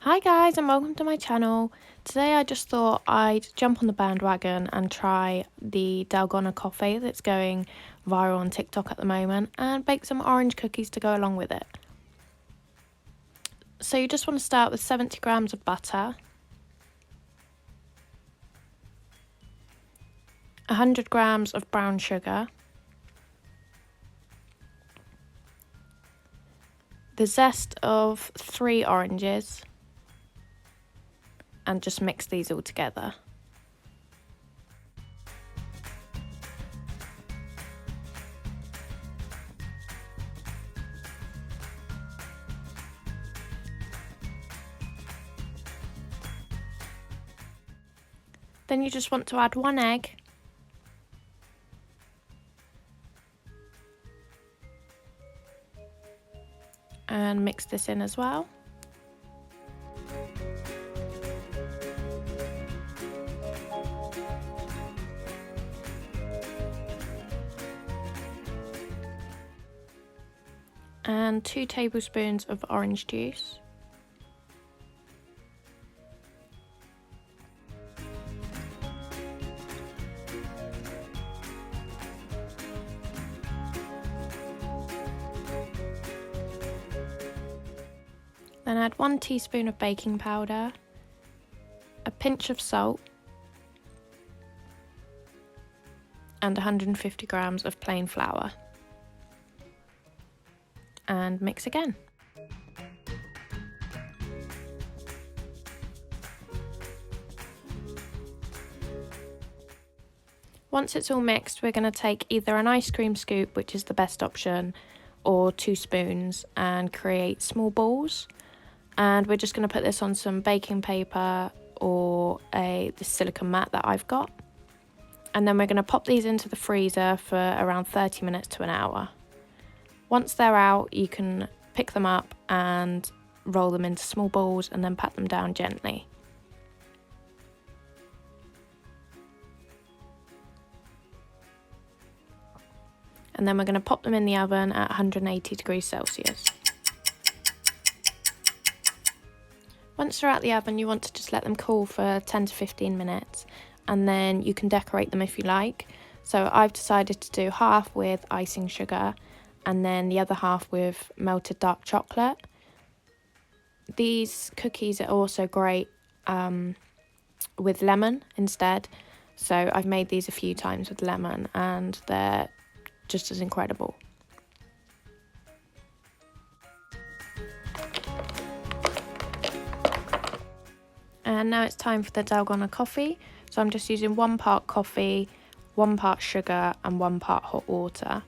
Hi guys and welcome to my channel. Today I just thought I'd jump on the bandwagon and try the Dalgona coffee that's going viral on TikTok at the moment and bake some orange cookies to go along with it. So you just want to start with 70 grams of butter, 100 grams of brown sugar, the zest of 3 oranges, and just mix these all together. Then you just want to add 1 egg, and mix this in as well. And 2 tablespoons of orange juice. Then add 1 teaspoon of baking powder, a pinch of salt, and 150 grams of plain flour. And mix again. Once it's all mixed, we're going to take either an ice cream scoop, which is the best option, or 2 spoons and create small balls. And we're just going to put this on some baking paper or the silicone mat that I've got. And then we're going to pop these into the freezer for around 30 minutes to an hour. Once they're out, you can pick them up and roll them into small balls and then pat them down gently. And then we're going to pop them in the oven at 180 degrees Celsius. Once they're out the oven, you want to just let them cool for 10 to 15 minutes, and then you can decorate them if you like. So I've decided to do half with icing sugar and then the other half with melted dark chocolate. These cookies are also great with lemon instead. So I've made these a few times with lemon and they're just as incredible. And now it's time for the Dalgona coffee. So I'm just using 1 part coffee, 1 part sugar and 1 part hot water.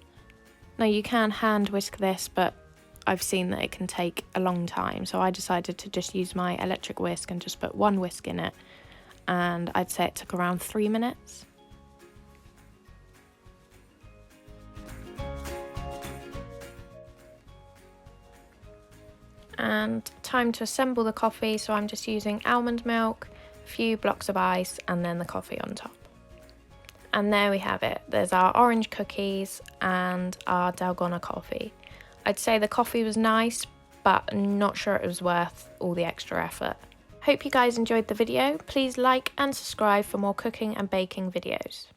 Now you can hand whisk this, but I've seen that it can take a long time. So I decided to just use my electric whisk and just put 1 whisk in it. And I'd say it took around 3 minutes. And time to assemble the coffee, so I'm just using almond milk, a few blocks of ice and then the coffee on top. And there we have it. There's our orange cookies and our Dalgona coffee. I'd say the coffee was nice, but not sure it was worth all the extra effort. Hope you guys enjoyed the video. Please like and subscribe for more cooking and baking videos.